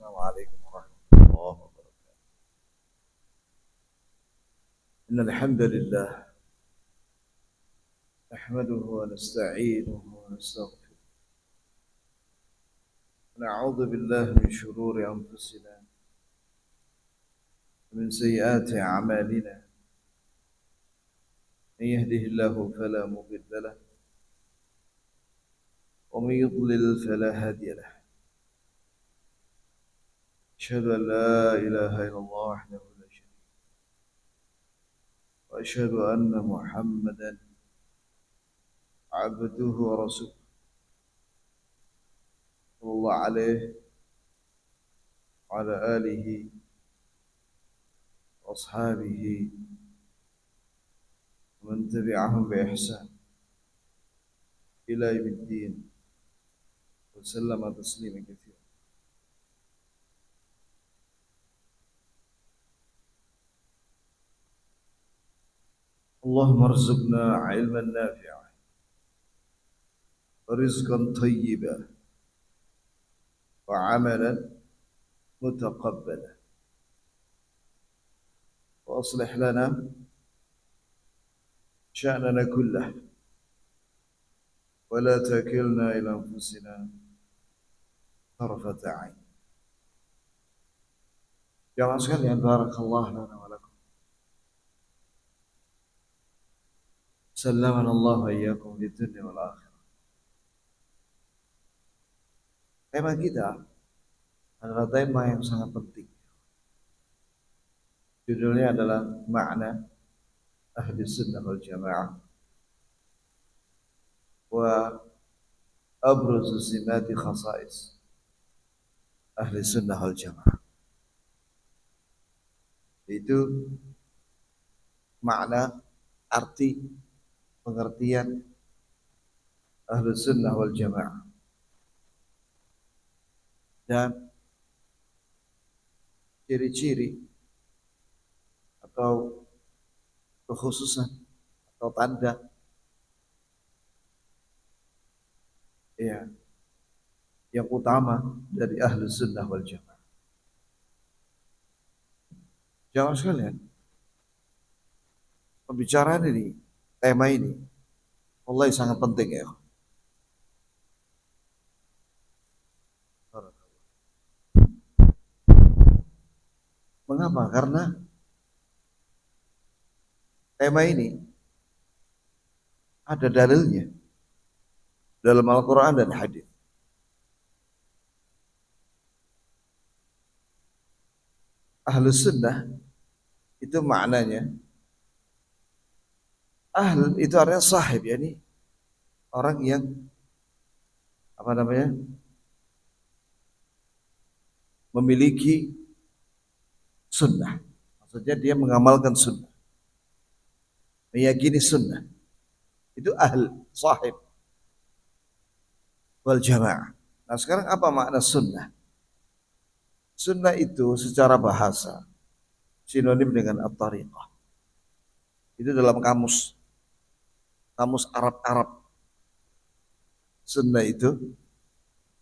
Assalamualaikum warahmatullahi wabarakatuh. Innal hamdalillah nahmaduhu wa nasta'inuhu wa nastaghfiruh. Na'udzu billahi min shururi anfusina wa min sayyiati a'malina. Man yahdihillahu fala mudilla lahu wa man yudlil fala hadiya lahu. Asyhadu an la ilaha illallah wahdahu la syarika lahu wa asyhadu anna Muhammadan abduhu wa rasuluh sallallahu alaihi wa ala alihi wa ashabihi wa man tabi'ahum bi ihsan ila yaumiddin wa sallama tasliman katsiran. Allahumma arzuqna ilman nafi'an wa rizqan tayyiban wa amalan mutaqabbalan wa aslih lana sya'nana kullah wa la takilna ila anfusina tarfata 'ain. Jamaah sekalian, barakallahu lana wa lakum. Sallamana Allah wa iyyakum fid dunya wal akhirah. Tema kita adalah tema yang sangat penting. Judulnya adalah makna ahli sunnah wal jamaah wa abruzu simati khasais ahli sunnah wal jamaah. Itu makna, arti, pengertian ahli sunnah wal jamaah dan ciri-ciri atau kekhususan atau tanda yang utama dari ahli sunnah wal jamaah. Jamaah sekalian, pembicaraan ini, tema ini wallahi sangat penting ya. Mengapa? Karena tema ini ada dalilnya dalam Al-Quran dan hadis. Ahlus sunnah itu maknanya, ahl itu artinya sahib, yakni orang yang memiliki sunnah. Maksudnya dia mengamalkan sunnah, meyakini sunnah. Itu ahl, sahib wal jamaah. Nah sekarang apa makna sunnah? Sunnah itu secara bahasa sinonim dengan at-tariqah. Itu dalam kamus Arab. Sunnah itu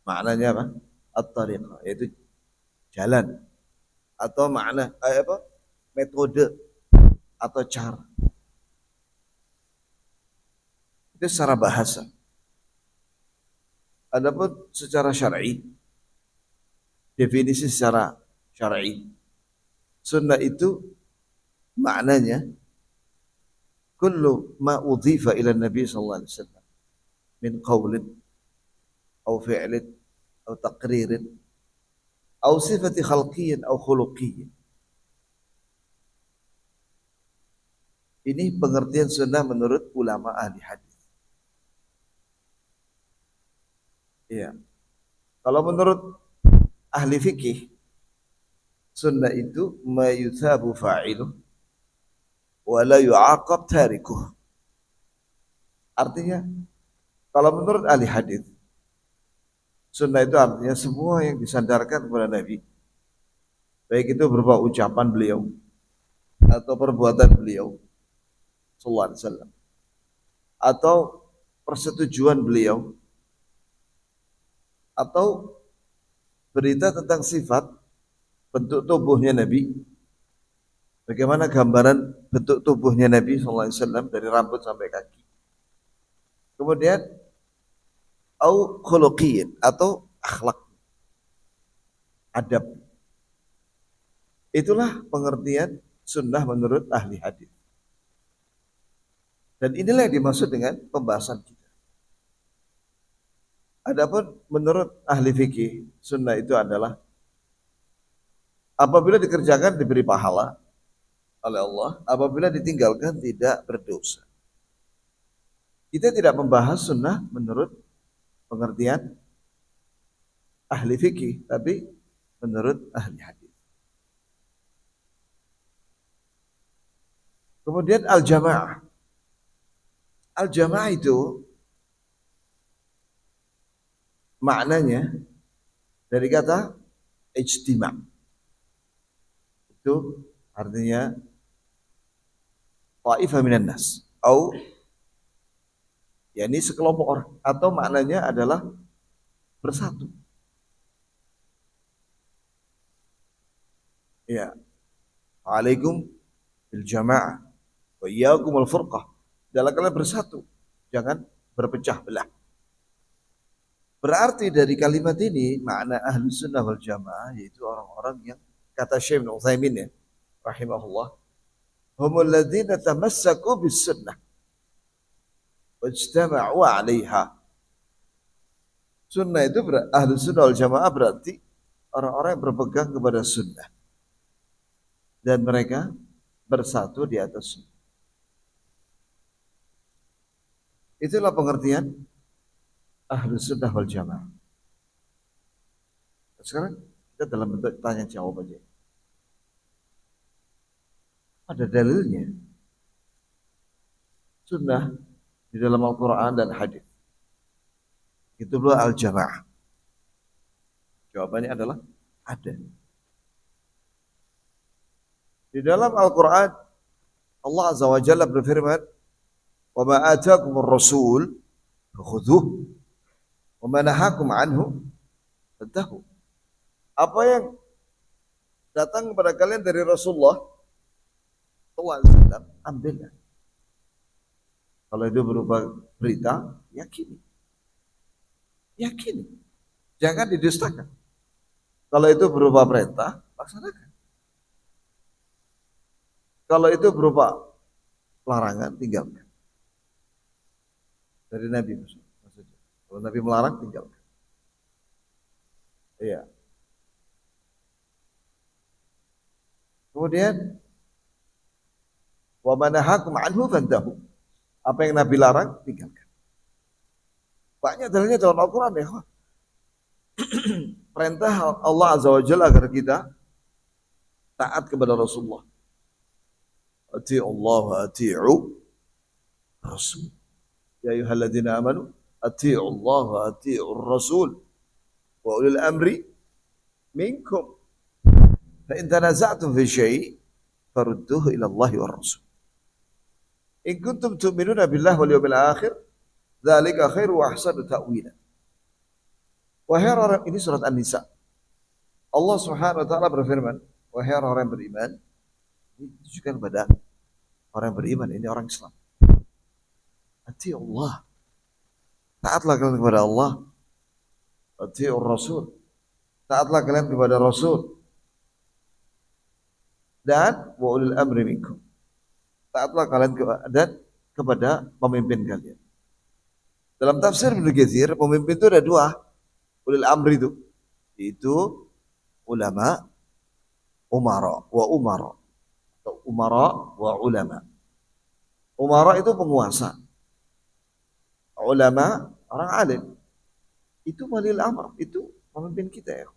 maknanya apa? At-tariqah, yaitu jalan atau makna metode atau cara. Itu secara bahasa. Adapun secara syar'i, definisi secara syar'i, sunnah itu maknanya kullu ma udhifa ila Nabi sallallahu alaihi wasallam min qawlin aw fi'lin aw taqririn aw sifati khalqiyyin aw khuluqiyyin. Ini pengertian sunnah menurut ulama ahli hadis. Iya. Kalau menurut ahli fikih, sunnah itu ma yuthabu fa'iluh wa la yu'aqab tarikuh. Artinya, kalau menurut ahli hadis, sunnah itu artinya semua yang disandarkan kepada Nabi, baik itu berupa ucapan beliau atau perbuatan beliau sallallahu alaihi wasallam, atau persetujuan beliau, atau berita tentang sifat bentuk tubuhnya Nabi. Bagaimana gambaran bentuk tubuhnya Nabi SAW dari rambut sampai kaki. Kemudian au khuluqiyin atau akhlak, adab. Itulah pengertian sunnah menurut ahli hadis. Dan inilah yang dimaksud dengan pembahasan kita. Adapun menurut ahli fikih, sunnah itu adalah apabila dikerjakan diberi pahala oleh Allah, apabila ditinggalkan tidak berdosa. Kita tidak membahas sunnah menurut pengertian ahli fikih, tapi menurut ahli hadis. Kemudian al-jamaah. Al-jamaah itu maknanya dari kata ijtima'. Itu artinya ta'ifah minan nas atau yakni sekelompok orang, atau maknanya adalah bersatu. Ya. Alaikum bil jamaah wa iyyakum al furqah. Dalam kalian bersatu, jangan berpecah belah. Berarti dari kalimat ini makna ahlu sunnah wal jamaah yaitu orang-orang yang kata Syekh Ibnu Utsaimin ya rahimahullah, humul ladzina tamassaku bis sunnah wajtama'u 'alaiha. Sunnah itu ahlu sunnah wal jamaah berarti orang-orang yang berpegang kepada sunnah dan mereka bersatu di atas sunnah. Itulah pengertian ahlu sunnah wal jamaah. Sekarang kita dalam bentuk tanya jawab aja. Ada dalilnya sunnah di dalam Al-Quran dan hadis. Itu pula al-jamaah. Jawabannya adalah ada. Di dalam Al-Quran Allah Azza wa Jalla berfirman, "Wa ma atakumur rasul fakhudhuh wa ma nahakum anhu fantahu." Apa yang datang kepada kalian dari Rasulullah SAW, ambillah. Kalau itu berupa berita, yakini. Yakini. Jangan didustakan. Kalau itu berupa perintah, laksanakan. Kalau itu berupa larangan, tinggalkan. Dari Nabi maksudnya. Kalau Nabi melarang, tinggalkan. Iya. Kemudian wa manahakum anhu fantahu. Apa yang Nabi larang, tinggalkan. Banyak dalilnya dalam Al-Quran ya. Perintah Allah Azza wa Jalla agar kita taat kepada Rasulullah. Ati'u Allah wa ati'u Rasul. Ya ayyuhalladzina amanu ati'u Allah wa ati'u Rasul wa ulil amri minkum. Fa in tanaza'tum fi syai' farudduhu ila Allah wa Rasul. In kuntum tu'minuna billahi wal yawmil akhir, dzalika khairu wa ahsanu ta'wila. Wahai orang, ini surat An-Nisa. Allah Subhanahu wa taala berfirman, wahai orang yang beriman, ini ditujukan kepada orang yang beriman, ini orang Islam. Ati Allah. Taatlah kalian kepada Allah. Ati'ur Rasul. Taatlah kalian kepada Rasul. Dan wa ulil amri minkum. Taatlah kalian kepada pemimpin kalian. Dalam tafsir Ibnu Katsir, pemimpin itu ada dua. Ulil amri itu ulama, umara wa umara. Atau umara wa ulama. Umara itu penguasa. Ulama orang alim. Itu walil amr, itu pemimpin kita ya.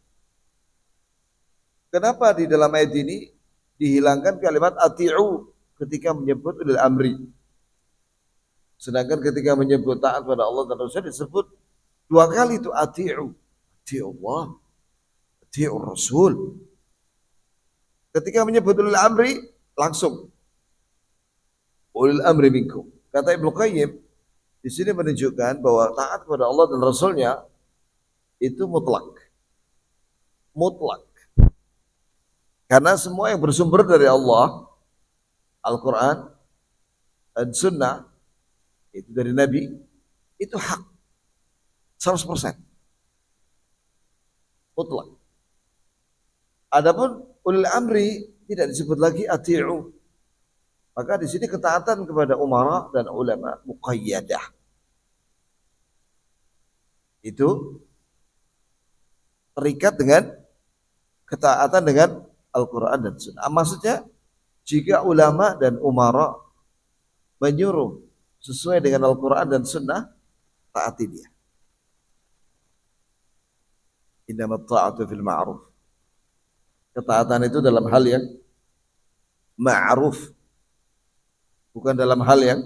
Kenapa di dalam ayat ini dihilangkan kalimat ati'u ketika menyebut ulil amri? Sedangkan ketika menyebut taat pada Allah dan Rasul disebut dua kali itu ati'u. Ati'u Allah, ati'u Rasul. Ketika menyebut ulil amri langsung ulil amri minkum. Kata Ibnu Qayyim di sini menunjukkan bahwa taat kepada Allah dan Rasulnya itu mutlak. mutlak. Karena semua yang bersumber dari Allah, Al-Quran dan Sunnah, itu dari Nabi, itu hak 100% mutlak. Adapun ulil amri tidak disebut lagi ati'u. Maka di sini ketaatan kepada umara dan ulama muqayyadah. Itu terikat dengan ketaatan dengan Al-Quran dan Sunnah. Maksudnya jika ulama dan umara menyuruh sesuai dengan Al-Quran dan Sunnah, taati dia. Innamat ta'atu fil ma'ruf. Ketaatan itu dalam hal yang ma'ruf, bukan dalam hal yang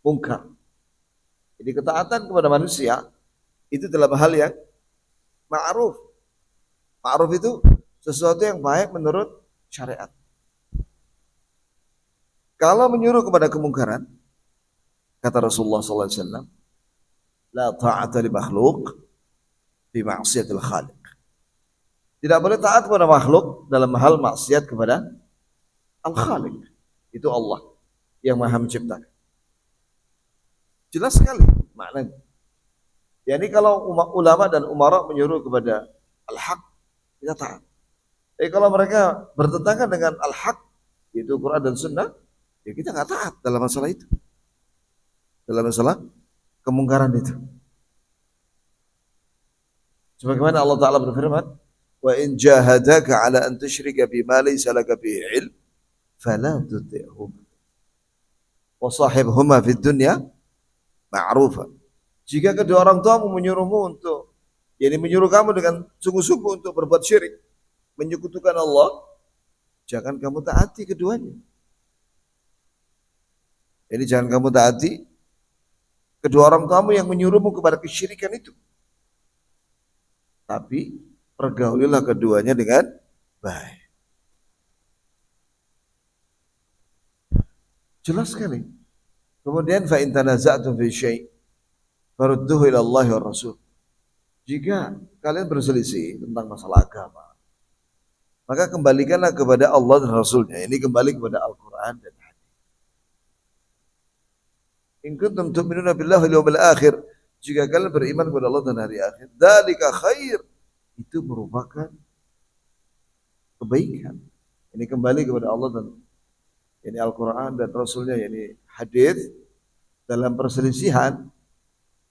mungkar. Jadi ketaatan kepada manusia itu dalam hal yang ma'ruf. Ma'ruf itu sesuatu yang baik menurut syariat. Kalau menyuruh kepada kemungkaran, kata Rasulullah SAW, la ta'ata li makhluk fi ma'siyatil khaliq. Tidak boleh taat kepada makhluk dalam hal maksiat kepada Al-Khaliq. Itu Allah yang Maha Menciptakan. Jelas sekali maknanya. Yani kalau ulama dan umara menyuruh kepada al-haq, kita taat. Tapi kalau mereka bertentangan dengan al-haq, yaitu Quran dan Sunnah, ya kita nggak taat dalam masalah itu. Dalam masalah kemungkaran itu. Sebagaimana Allah Ta'ala berfirman, wa in jahadaka ala an tusyrika bima laysa laka bihi ilm fala tuti'hum wa sahibhuma fid dunya ma'rufa. Jika kedua orang tuamu menyuruhmu untuk, yani menyuruh kamu dengan sungguh-sungguh untuk berbuat syirik, menyekutukan Allah, jangan kamu taati keduanya. Jadi jangan kamu taati kedua orang tuamu yang menyuruhmu kepada kesyirikan itu. Tapi pergaulilah keduanya dengan baik. Jelas sekali. Kemudian fa in tanaza'tum fi syai' farudduhu ila Allah wa Rasul. Jika kalian berselisih tentang masalah agama, maka kembalikanlah kepada Allah dan Rasulnya. Ini kembali kepada Al-Quran dan hadis. In kuntum tu'minuna billahi wal yawmil akhir, jika kalian beriman kepada Allah dan hari akhir, dzalika khair, itu merupakan kebaikan. Ini kembali kepada Allah dan ini Al-Quran dan Rasulnya, ini hadis. Dalam perselisihan,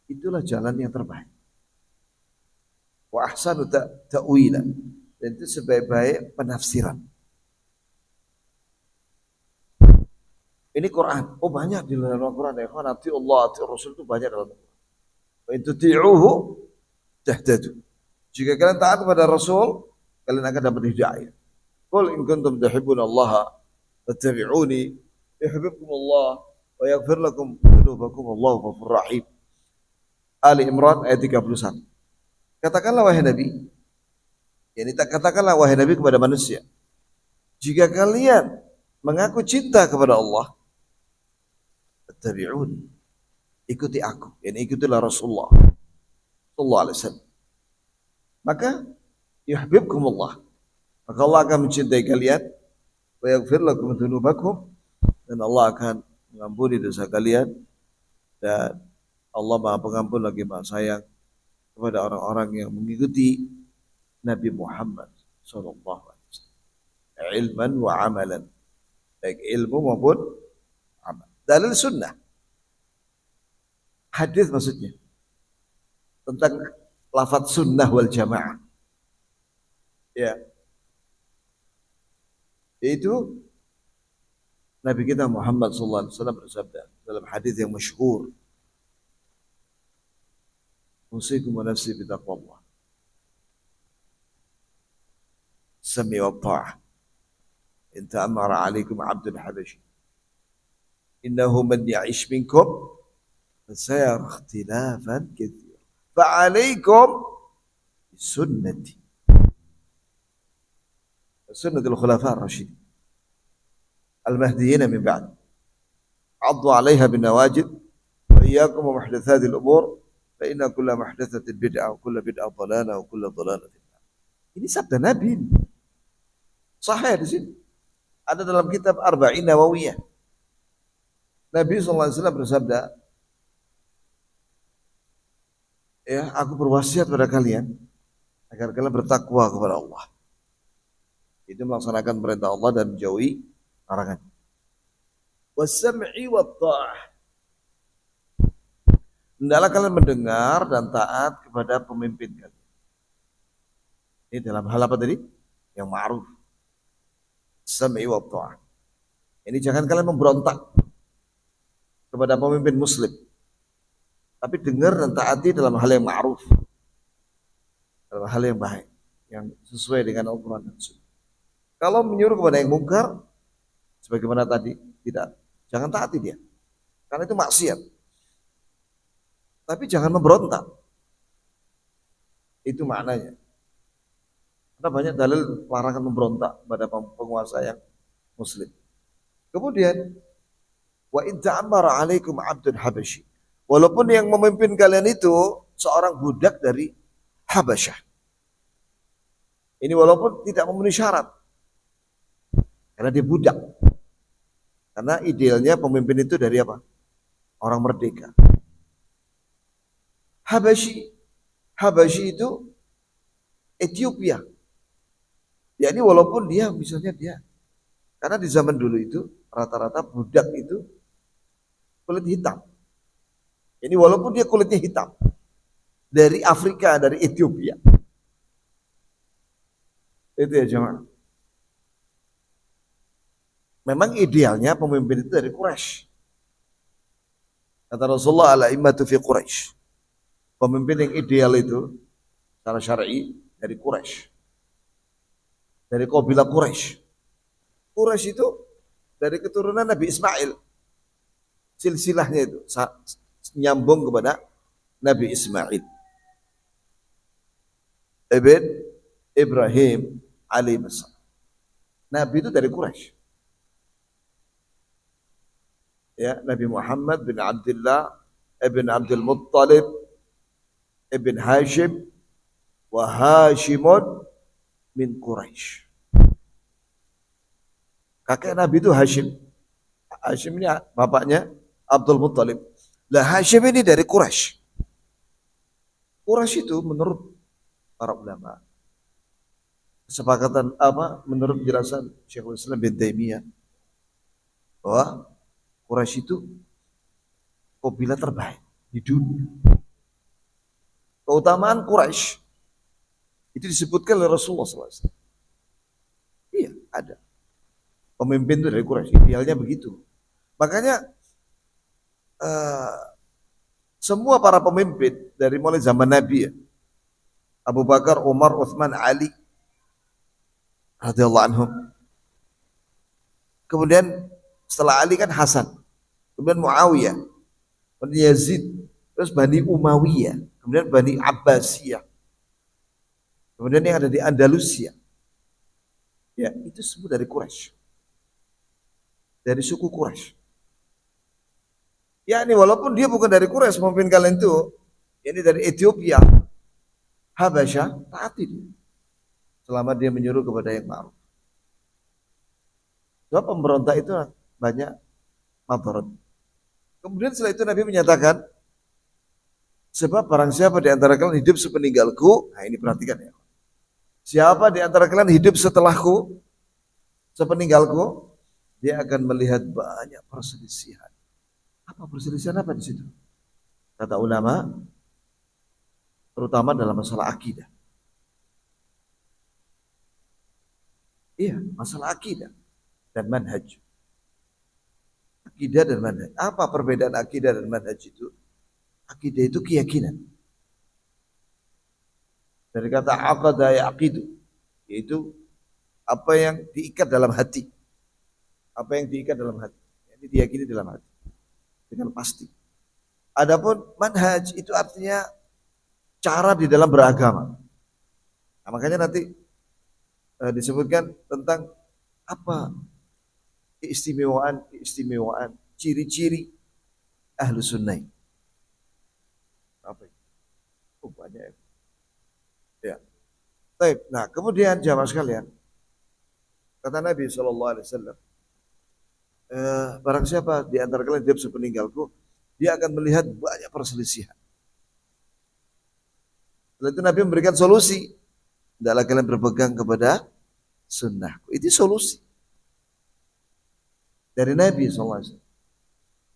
itulah jalan yang terbaik. Wa ahsanu ta'wila, dan itu sebaik-baik penafsiran. Ini Quran. Oh banyak di dalam Al-Quran ya. Ati Allah, ati Rasul itu banyak dalam Al-Quran. Wa in tuti'uhu tahtadu. Jika kalian taat kepada Rasul, kalian akan dapat hidayah. Qul in kuntum tuhibbuna Allah fattabi'uni yuhibbukum Allah wa yaghfir lakum dzunubakum wallahu ghafurur rahim. Ali Imran ayat 31. Katakanlah wahai Nabi, yakni katakanlah wahai Nabi kepada manusia, jika kalian mengaku cinta kepada Allah, fattabi'uni, ikuti aku, yakni ikutilah Rasulullah sallallahu alaihi wasallam. Maka yuhibbukumullah, maka Allah akan mencintai kalian, wa yaghfir lakum dzunubakum, dan Allah akan mengampuni dosa kalian, dan Allah Maha Pengampun lagi Maha Sayang kepada orang-orang yang mengikuti Nabi Muhammad sallallahu alaihi wasallam, ilman wa amalan, baik ilmu maupun amal. Dalil sunnah, hadis maksudnya, tentang lafaz sunnah wal jamaah. Ya. Itu Nabi kita Muhammad sallallahu alaihi wasallam bersabda dalam hadis yang masyhur, "Usikum wa nafsi bi taqwallah. Sami wa ta'ah. In ta'amara 'alaikum 'abdun habashi. Innahu man ya'ish minkum fasayara ikhtilafan katsira. Fa'alaikum bisunnati sunnatul khulafa ar-rasyidin al-mahdiyyin min ba'd. 'addu 'alaiha bin nawajid wa iyyakum wa muhdatsatil umur fa inna kulla muhdatsatin bid'ah wa kulla bid'ah dhalalah wa kulla dhalalatin." Ini sabda Nabi. Sahih di sini. Ada dalam kitab Arba'in Nawawiyah. Nabi SAW bersabda, ya, aku berwasiat pada kalian agar kalian bertakwa kepada Allah. Itu melaksanakan perintah Allah dan menjauhi larangan. Wasam'i wa ta'ah. Hendaklah kalian mendengar dan taat kepada pemimpin kalian. Ini dalam hal apa tadi? Yang ma'ruf. Sam'i wa ta'ah. Ini jangan kalian memberontak kepada pemimpin muslim. Tapi dengar dan taati dalam hal yang ma'ruf. Dalam hal yang baik. Yang sesuai dengan Al-Quran dan Sunnah. Kalau menyuruh kepada yang mungkar, sebagaimana tadi, tidak. Jangan taati dia. Karena itu maksiat. Tapi jangan memberontak. Itu maknanya. Karena banyak dalil larangan memberontak pada penguasa yang muslim. Kemudian, wa in ta'ammara 'alaikum 'abdun habasyi. Walaupun yang memimpin kalian itu seorang budak dari Habasyah. Ini walaupun tidak memenuhi syarat. Karena dia budak. Karena idealnya pemimpin itu dari apa? Orang merdeka. Habasyi itu Ethiopia. Ya ini walaupun dia misalnya dia. Karena di zaman dulu itu rata-rata budak itu kulit hitam. Ini walaupun dia kulitnya hitam. Dari Afrika, dari Ethiopia. Itu ya jemaah. Memang idealnya pemimpin itu dari Quraisy. Kata Rasulullah al-a'immatu fi Quraisy. Pemimpin yang ideal itu secara syar'i dari Quraisy. Dari kabilah Quraisy. Quraisy itu dari keturunan Nabi Ismail. Silsilahnya itu nyambung kepada Nabi Ismail. Ibn Ibrahim alaihissalam. Nabi itu dari Quraisy. Ya, Nabi Muhammad bin Abdullah ibn Abdul Muttalib ibn Hashim wa Hashimun min Quraisy. Kakek Nabi itu Hashim. Hashim ini bapaknya Abdul Muttalib. Lah Hashim ini dari Quraisy. Quraisy itu menurut para ulama kesepakatan apa menurut penjelasan Syekhul Islam bin Taimiyah bahwa Quraisy itu kabilah terbaik di dunia. Keutamaan Quraisy itu disebutkan oleh Rasulullah SAW. Iya, ada. Pemimpin itu dari Quraisy, idealnya begitu. Makanya semua para pemimpin dari mulai zaman Nabi ya, Abu Bakar, Umar, Uthman, Ali radhiyallahu anhum. Kemudian setelah Ali kan Hasan, kemudian Muawiyah, kemudian Yazid, terus Bani Umayyah, kemudian Bani Abbasiyah, kemudian yang ada di Andalusia. Ya, itu semua dari Quraisy. Dari suku Quraisy. Ya ini walaupun dia bukan dari Quraisy, pemimpin kalian itu, ini dari Ethiopia, Habasyah, taati dia. Selama dia menyuruh kepada yang ma'ruf. Sebab pemberontak itu banyak madarat. Kemudian setelah itu Nabi menyatakan, sebab barang siapa di antara kalian hidup sepeninggalku, nah ini perhatikan ya. Siapa di antara kalian hidup setelahku, sepeninggalku, dia akan melihat banyak perselisihan. Apa perselisihan apa di situ? Kata ulama, terutama dalam masalah akidah. Iya, masalah akidah dan manhaj. Akidah dan manhaj. Apa perbedaan akidah dan manhaj itu? Akidah itu keyakinan. Dari kata aqada yaqidu, yaitu apa yang diikat dalam hati. Apa yang diikat dalam hati. Ini diyakini dalam hati. Dengan pasti. Adapun manhaj itu artinya cara di dalam beragama. Nah, makanya nanti disebutkan tentang apa keistimewaan, ciri-ciri ahlu sunnah. Apa itu? Oh, banyak ya. Baik. Nah, kemudian jamaah sekalian, kata Nabi SAW, barang siapa di antara kalian hidup sepeninggalku, dia akan melihat banyak perselisihan. Setelah itu Nabi memberikan solusi. Hendaklah kalian berpegang kepada sunnahku. Itu solusi dari Nabi SAW.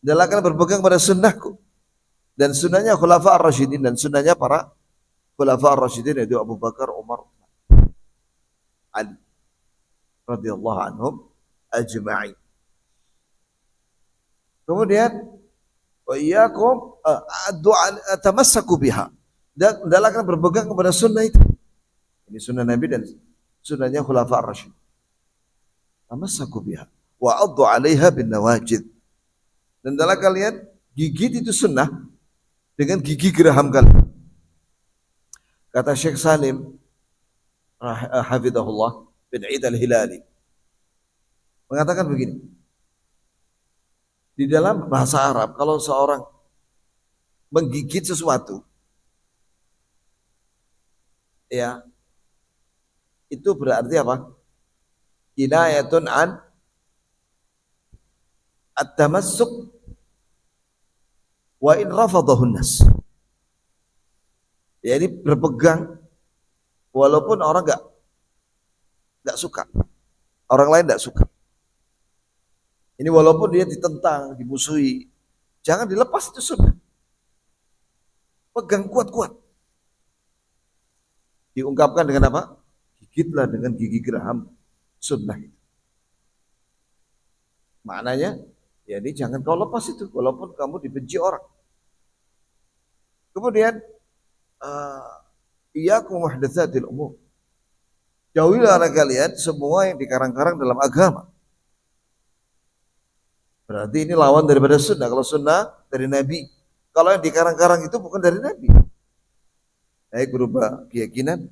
Hendaklah kalian berpegang pada sunnahku. Dan sunnahnya Khulafa ar-Rasyidin. Dan sunnahnya para Khulafa ar-Rasyidin, yaitu Abu Bakar, Umar, Ali radhiyallahu anhum ajma'in. Kemudian wa iyyakum tamassaku biha. Dan hendaklah kalian berpegang kepada sunnah itu. Ini sunnah Nabi dan sunnahnya Khulafa ar-Rasyid. Tamassaku biha wa addu 'alaiha bin nawajid. Dan hendaklah kalian gigit itu sunnah dengan gigi geraham kalian. Kata Syekh Salim hafizahullah bin Eid al-Hilali mengatakan begini. Di dalam bahasa Arab kalau seorang menggigit sesuatu, ya, itu berarti apa? Kinayatun an at-tamassuk wa in rafadahun nas. Ya, ini berpegang walaupun orang enggak suka. Orang lain enggak suka. Ini walaupun dia ditentang, dimusuhi, jangan dilepas itu sunnah. Pegang kuat-kuat. Diungkapkan dengan apa? Gigitlah dengan gigi geraham sunnah itu. Maknanya, ya ini jangan kau lepas itu, walaupun kamu dibenci orang. Kemudian, iyyakum muhdatsatil umur. Jauhilah kalian semua yang dikarang-karang dalam agama. Berarti ini lawan daripada sunnah. Kalau sunnah dari Nabi. Kalau yang dikarang-karang itu bukan dari Nabi. Baik berupa keyakinan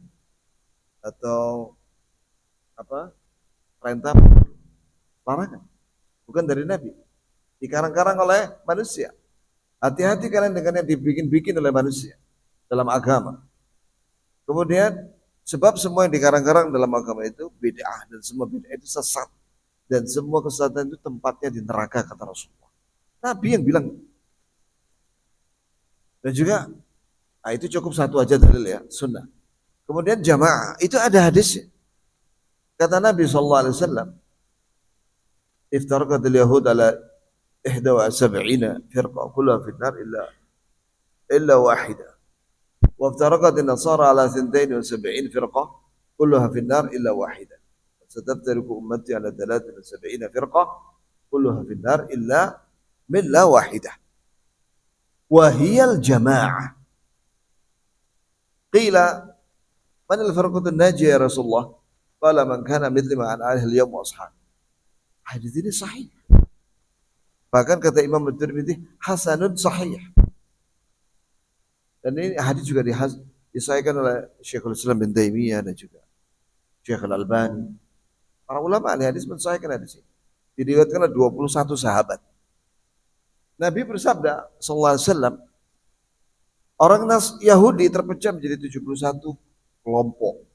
atau apa? Perintah, larangan. Bukan dari Nabi. Dikarang-karang oleh manusia. Hati-hati kalian dengan yang dibikin-bikin oleh manusia dalam agama. Kemudian sebab semua yang dikarang-karang dalam agama itu bid'ah, dan semua bid'ah itu sesat. Dan semua kesesatan itu tempatnya di neraka, kata Rasulullah. Nabi yang bilang. Dan juga, nah itu cukup satu aja dalil ya, sunnah. Kemudian jamaah, itu ada hadisnya. Kata Nabi SAW, iftarqatil yahud ala 71 firqa kulluha finnar illa wahidah. Wa iftarqatil nasara ala 72 firqa kulluha finnar illa wahidah. ستفترق أمتي على 73 فرقة كلها في النار إلا ملة واحدة وهي الجماعة. قيل من الفرقة الناجية يا رسول الله؟ قال من كان مثل ما أنا عليه اليوم وأصحابي. Hadis ini sahih. Bahkan kata Imam At-Tirmidzi hasanun sahih. Dan ini hadis juga disahihkan oleh Syekhul Islam bin Taimiyah dan juga Syekh Al-Albani. Para ulama ahli hadis mensahihkan hadis ini. Diriwayatkan oleh 21 sahabat. Nabi bersabda sallallahu alaihi wasallam, orang Yahudi terpecah menjadi 71 kelompok,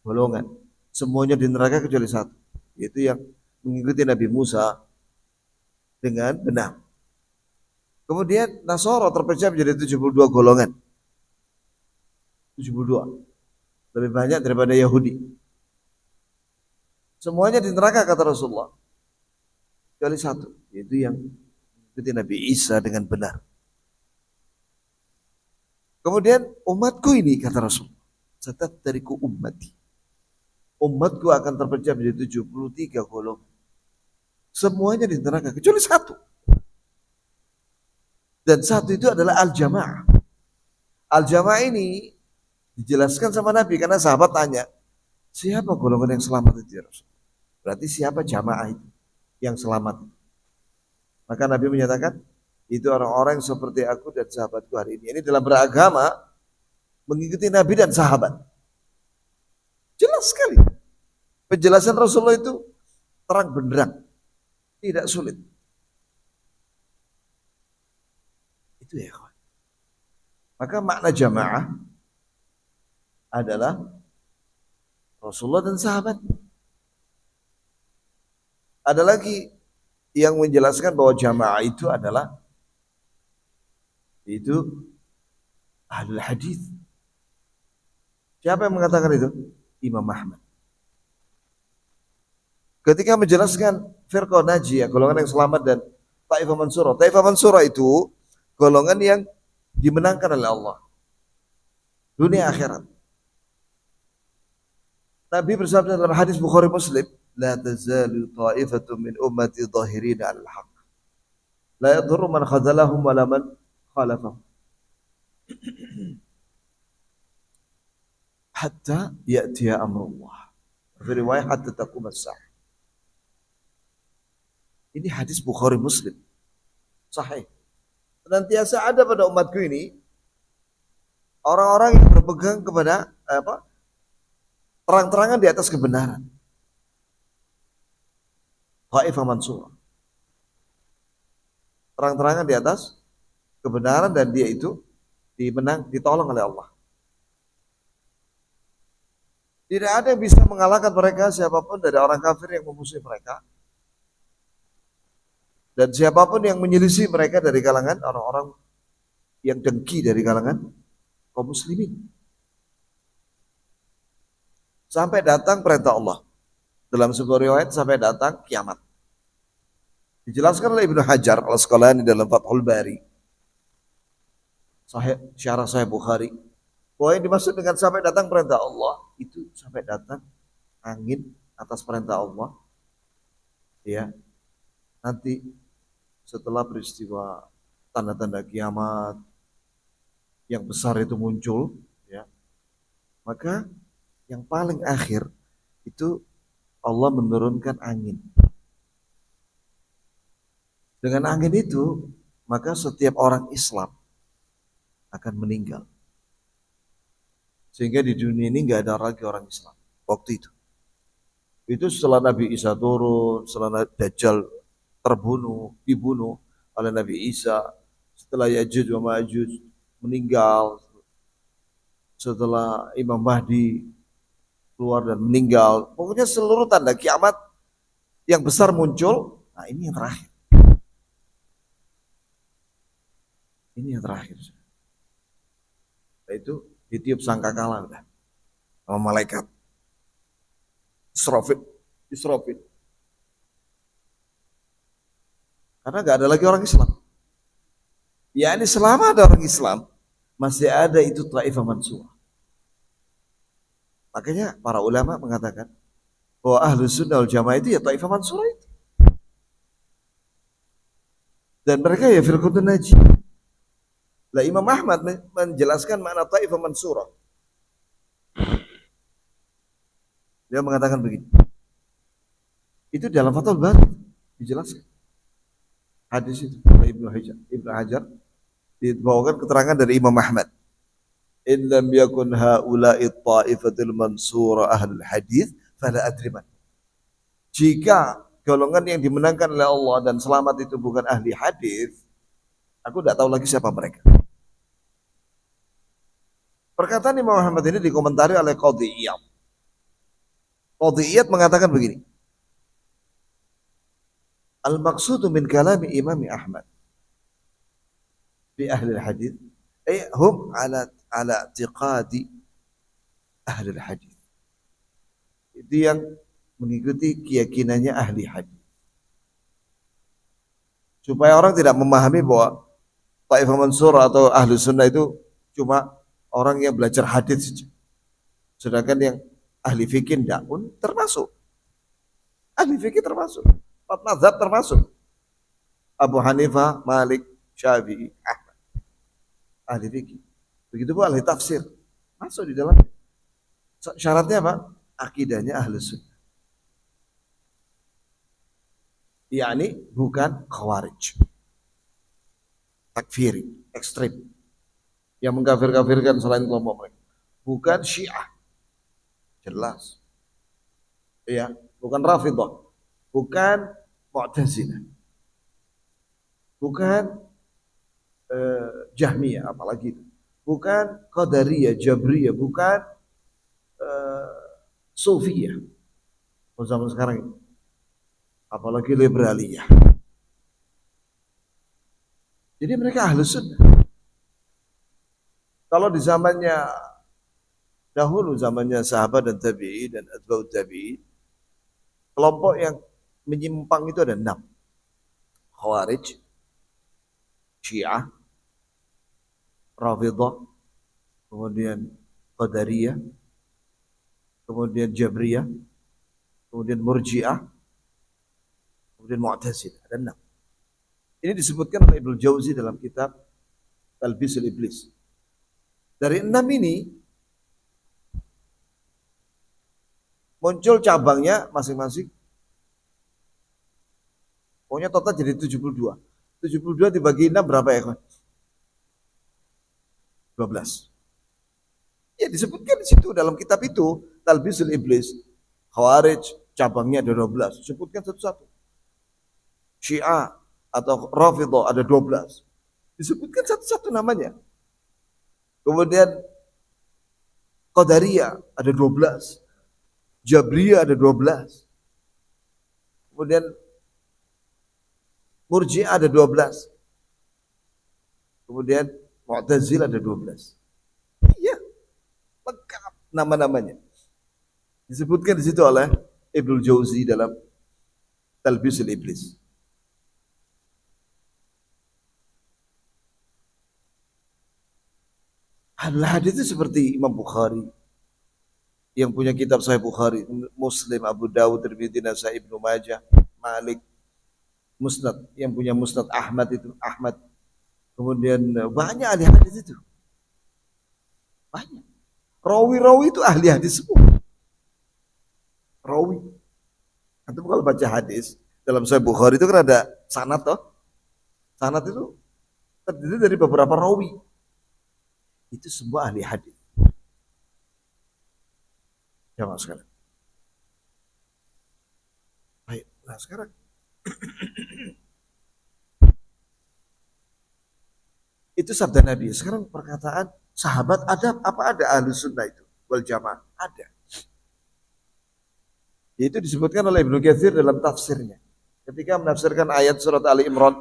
golongan. Semuanya di neraka kecuali satu, yaitu yang mengikuti Nabi Musa dengan benar. Kemudian Nasara terpecah menjadi 72 golongan. 72. Lebih banyak daripada Yahudi. Semuanya di neraka, kata Rasulullah. Kecuali satu, yaitu yang mengikuti Nabi Isa dengan benar. Kemudian umatku ini, kata Rasulullah, sataftariqu ummati. Umatku akan terpecah menjadi 73 golongan. Semuanya di neraka, kecuali satu. Dan satu itu adalah al-jamaah. Al-jamaah ini dijelaskan sama Nabi karena sahabat tanya, siapa golongan yang selamat itu ya Rasul? Berarti siapa jamaah itu yang selamat? Maka Nabi menyatakan, itu orang-orang yang seperti aku dan sahabatku hari ini. Ini dalam beragama, mengikuti Nabi dan sahabat. Jelas sekali. Penjelasan Rasulullah itu terang benderang. Tidak sulit. Itu ya kawan. Maka makna jamaah adalah Rasulullah dan sahabat. Ada lagi yang menjelaskan bahwa jamaah itu adalah itu ahlul hadis. Siapa yang mengatakan itu? Imam Ahmad. Ketika menjelaskan firqah najiyah, golongan yang selamat dan Taifah Mansurah. Taifah Mansurah itu golongan yang dimenangkan oleh Allah. Dunia akhirat. Nabi bersabda dalam hadis Bukhari Muslim, "La tazalu ta'ifatun min ummati dhahirina 'alal haqq. La yadhurru man khadhalahum wa la man khalafahum. Hatta ya'tiya amrullah." Fi riwayat hatta taqum as-sa'ah. Ini hadis Bukhari Muslim. Sahih. Senantiasa ada pada umatku ini orang-orang yang berpegang kepada terang-terangan di atas kebenaran. Taifah Mansurah. Terang-terangan di atas kebenaran dan dia itu ditolong oleh Allah. Tidak ada yang bisa mengalahkan mereka siapapun dari orang kafir yang memusuhi mereka. Dan siapapun yang menyelisih mereka dari kalangan orang-orang yang dengki dari kalangan kaum muslimin. Sampai datang perintah Allah. Dalam sebuah riwayat sampai datang kiamat. Dijelaskan oleh Ibnu Hajar al-Asqalani dalam Fathul Bari. Syarah Sahih Bukhari. Bahwa yang dimaksud dengan sampai datang perintah Allah, itu sampai datang angin atas perintah Allah. Ya. Nanti setelah peristiwa tanda-tanda kiamat yang besar itu muncul, ya, maka yang paling akhir itu Allah menurunkan angin. Dengan angin itu, maka setiap orang Islam akan meninggal. Sehingga di dunia ini nggak ada lagi orang Islam waktu itu. Itu setelah Nabi Isa turun, setelah Dajjal dibunuh oleh Nabi Isa, setelah Ya'juj wa Ma'juj meninggal, setelah Imam Mahdi keluar dan meninggal. Pokoknya seluruh tanda kiamat yang besar muncul. Nah, ini yang terakhir. Ini yang terakhir. Itu ditiup sangkakala udah sama malaikat. Israfil. Karena gak ada lagi orang Islam. Ya ini selama ada orang Islam, masih ada itu Taifah Mansurah. Makanya para ulama mengatakan bahwa Ahlus Sunnah wal Jamaah itu ya Taifah Mansurah itu. Dan mereka ya firqatun najiyah. Lah Imam Ahmad menjelaskan makna Taifah Mansurah. Dia mengatakan begini. Itu dalam Fathul Bari dijelaskan. Hadis itu Ibnu Hajar dibawakan keterangan dari Imam Ahmad. In lam yakun haula'i ta'ifatul mansura ahlul hadis fala adri man. Jika golongan yang dimenangkan oleh Allah dan selamat itu bukan ahli hadis, aku tidak tahu lagi siapa mereka. Perkataan Imam Ahmad ini dikomentari oleh Qadhi Iyad. Qadhi Iyad mengatakan begini. Al-maqsudu min kalami Imam Ahmad fi ahli al-hadis ay hum ala i'tiqadi ahli al-hadis. Itu yang mengikuti keyakinannya ahli hadis. Supaya orang tidak memahami bahwa Taifah Mansurah atau ahli sunnah itu cuma orang yang belajar hadis saja. Sedangkan yang ahli fikih tidak pun termasuk. Ahli fikih termasuk. Empat mazhab termasuk. Abu Hanifah, Malik, Syafi'i, Ahmad. Ahli fikih. Begitu pun ahli tafsir. Masuk di dalam. Syaratnya apa? Akidahnya ahli sunnah. yakni bukan khawarij, takfiri, ekstrim, yang mengkafir-kafirkan selain kelompok mereka. Bukan Syiah, jelas. Ya, bukan Rafidah, bukan Mu'tazilah, bukan Jahmiyah, apalagi itu. Bukan Qadariyah, Jabriyah, bukan Sufiyah. Oh, zaman sekarang ini. Apalagi liberaliyah. Jadi mereka ahlus sunnah. Kalau di zamannya dahulu, zamannya sahabat dan tabi'in dan atba'ut tabi'in, kelompok yang menyimpang itu ada 6. Khawarij, Syiah, Rafidhah, kemudian Qadariyah, kemudian Jabriyah, kemudian Murji'ah, kemudian Mu'tazilah. Ada 6. Ini disebutkan oleh Ibnu Jauzi dalam kitab Talbisul Iblis. Dari 6 ini muncul cabangnya masing-masing. Pokoknya total jadi 72. 72 dibagi 6 berapa ya, kawan? 12. Ya disebutkan di situ dalam kitab itu Talbisul Iblis. Khawarij cabangnya ada 12. Disebutkan satu-satu. Syiah atau Rafidhah ada 12. Disebutkan satu-satu namanya. Kemudian Qadariyah ada 12. Jabriyah ada 12. Kemudian Murji'ah ada 12. Kemudian Mu'tazilah ada 12. Iya, lengkap nama-namanya. Disebutkan di situ oleh Ibnu Jauzi dalam Talbisul Iblis. Ahlul hadis itu seperti Imam Bukhari yang punya kitab Sahih Bukhari, Muslim, Abu Dawud, Tirmidzi, Nasai, Ibnu Majah, Malik, Musnad yang punya Musnad Ahmad itu Ahmad. Kemudian banyak ahli hadis itu. Banyak. Rawi-rawi itu ahli hadis semua. Rawi. Antum kalau baca hadis dalam Sahih Bukhari itu kan ada sanad toh. Sanad itu terdiri dari beberapa rawi. Itu semua ahli hadis. Ya mas sekalian. Baik, nah sekarang itu sabda Nabi. Sekarang perkataan sahabat ada apa, ada ahli sunnah itu wal jamaah ada. Itu disebutkan oleh Ibnu Katsir dalam tafsirnya. Ketika menafsirkan ayat surat Ali Imran,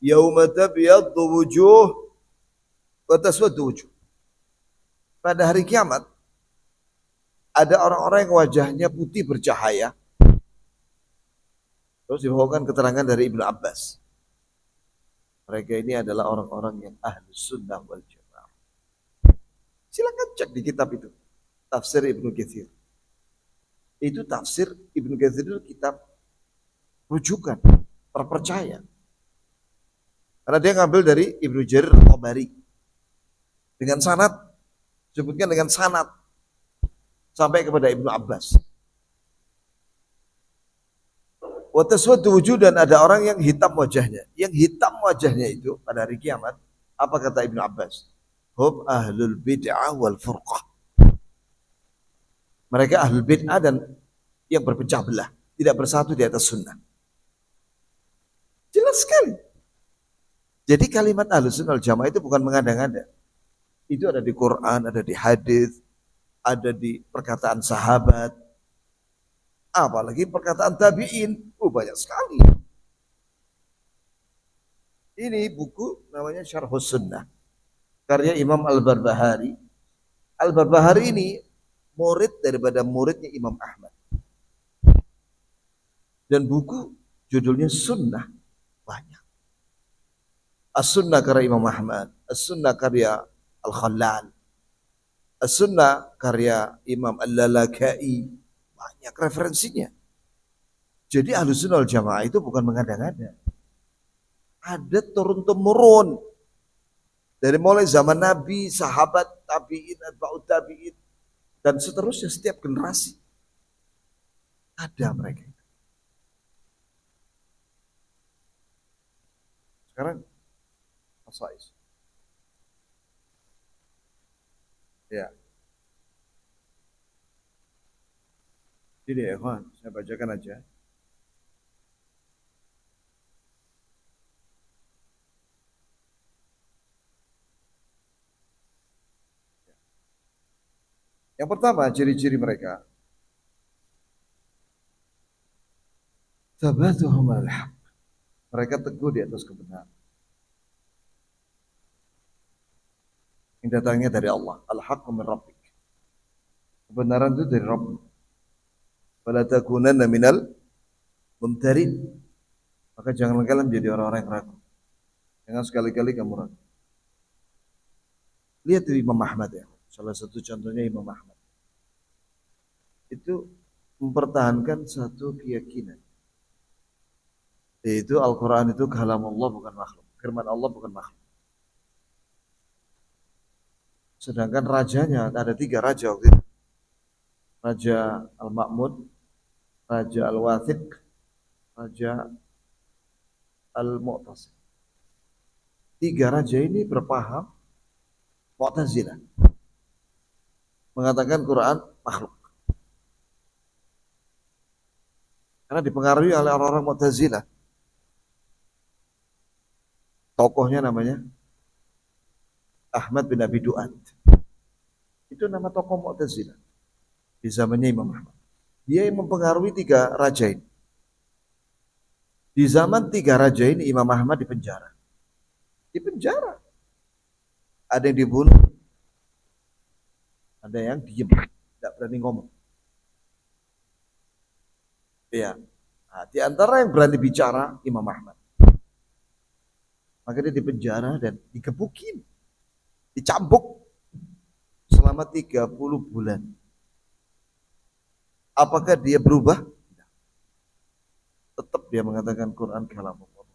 yauma tabyaddu wujuh wa taswaddu wujuh. Pada hari kiamat ada orang-orang yang wajahnya putih bercahaya. Terus dibawakan keterangan dari Ibnu Abbas. Mereka ini adalah orang-orang yang ahli sunnah wal jamaah. Silakan cek di kitab itu. Tafsir Ibnu Katsir. Itu tafsir Ibnu Katsir itu kitab rujukan, terpercaya. Karena dia ngambil dari Ibnu Jarir Tabari. Dengan sanad, sebutkan dengan sanad sampai kepada Ibnu Abbas. Wa taswaddu wujuh, dan ada orang yang hitam wajahnya. Yang hitam wajahnya itu pada hari kiamat, apa kata Ibnu Abbas? Hum ahlul bid'ah wal furqah. Mereka ahlul bid'ah dan yang berpecah belah, tidak bersatu di atas sunnah. Jelas sekali. Jadi kalimat ahlus sunnah wal jamaah itu bukan mengada-ngada. Itu ada di Quran, ada di hadis, ada di perkataan sahabat, apalagi perkataan tabi'in. Banyak sekali. Ini buku namanya Syarhus Sunnah, karya Imam Al-Barbahari. Al-Barbahari ini murid daripada muridnya Imam Ahmad. Dan buku judulnya Sunnah banyak. As-Sunnah karya Imam Ahmad, As-Sunnah karya Al-Khallal, As-Sunnah karya Imam Al-Lalaka'i. Banyak referensinya. Jadi Ahlus Sunnah wal Jamaah itu bukan mengada-ngada. Ada turun-temurun. Dari mulai zaman Nabi, sahabat, tabi'in, atba'ut tabi'in, dan seterusnya setiap generasi. Ada mereka. Sekarang, Asais. Ya. Ini ya, Ikhwan, saya bacakan aja. Yang pertama, ciri-ciri mereka. Tabatuhum al-haq. Mereka teguh di atas kebenaran. Yang datangnya dari Allah. Al-haqqu min rabbik. Kebenaran itu dari Rabb. Fala takunanna minal mumtarin. Maka jangan kalian menjadi orang-orang yang ragu. Jangan sekali-kali kamu ragu. Lihat di Imam Ahmad ya. Salah satu contohnya Imam Ahmad. Itu mempertahankan satu keyakinan. Yaitu Al-Quran itu kalam Allah bukan makhluk. Firman Allah bukan makhluk. Sedangkan rajanya, ada 3 raja waktu itu. Raja Al-Ma'mun, Raja Al-Wathiq, Raja Al-Mu'tasim. 3 raja ini berpaham Mu'tazilah. Mengatakan Quran makhluk. Karena dipengaruhi oleh orang-orang Mu'tazilah. Tokohnya namanya Ahmad bin Abi Du'ad. Itu nama tokoh Mu'tazilah di zamannya Imam Ahmad. Dia yang mempengaruhi 3 raja ini. Di zaman 3 raja ini Imam Ahmad dipenjara. Dipenjara. Ada yang dibunuh, ada yang diem, tidak berani ngomong. Ya, nah, di antara yang berani bicara Imam Ahmad. Maka dia dipenjara dan digebukin, dicambuk selama 30 bulan. Apakah dia berubah? Tetap dia mengatakan Quran kalamullah.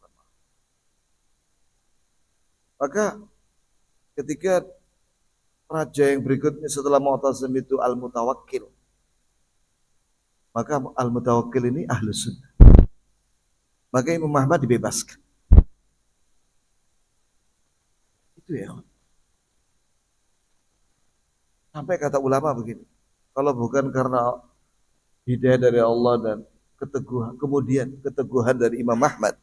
Maka ketika raja yang berikutnya setelah Mu'tasim itu Al-Mutawakkil, maka Al-Mutawakkil ini Ahlus Sunnah. Maka Imam Ahmad dibebaskan. Itu ya. Sampai kata ulama begini, kalau bukan karena hidayah dari Allah dan keteguhan, kemudian keteguhan dari Imam Ahmad,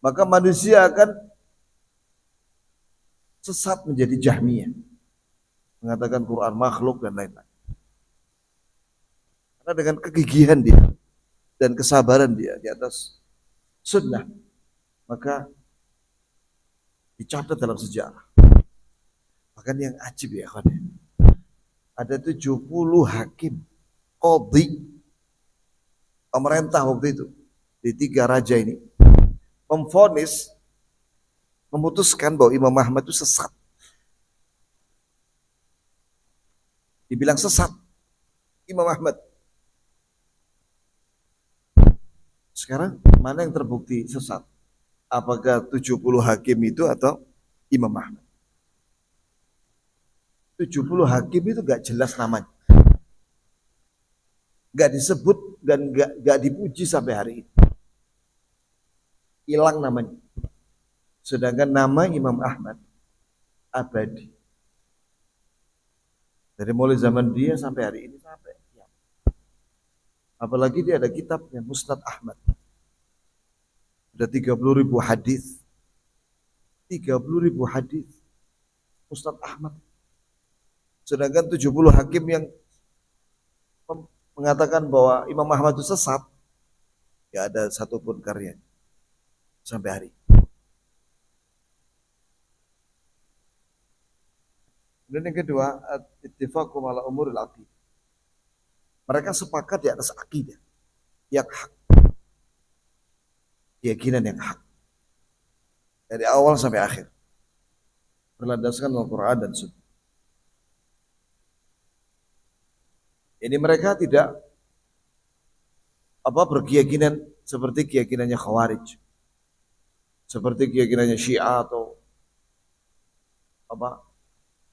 maka manusia akan sesat menjadi Jahmiyah, mengatakan Quran makhluk dan lain-lain. Karena dengan kegigihan dia dan kesabaran dia di atas sunnah, maka dicatat dalam sejarah. Bahkan yang ajib ya kan, ada 70 hakim qadhi pemerintah waktu itu di 3 raja ini memvonis, memutuskan bahwa Imam Ahmad itu sesat. Dibilang sesat Imam Ahmad. Sekarang mana yang terbukti sesat? Apakah 70 hakim itu atau Imam Ahmad? 70 hakim itu gak jelas namanya. Gak disebut dan gak dipuji sampai hari ini. Hilang namanya. Sedangkan nama Imam Ahmad abadi. Dari mulai zaman dia sampai hari ini sampai. Ya. Apalagi dia ada kitabnya Musnad Ahmad. Ada 30.000 hadis. 30.000 hadis. Musnad Ahmad. Sedangkan 70 hakim yang mengatakan bahwa Imam Ahmad itu sesat, ya ada satupun karya sampai hari. Dan yang kedua, ittifaqu ala umuril aqidah. Mereka sepakat di atas akidah yang hak. Keyakinan yang hak. Dari awal sampai akhir. Berlandaskan Al-Quran dan Sunnah. Ini mereka tidak berkeyakinan seperti keyakinannya Khawarij. Seperti keyakinannya Syiah atau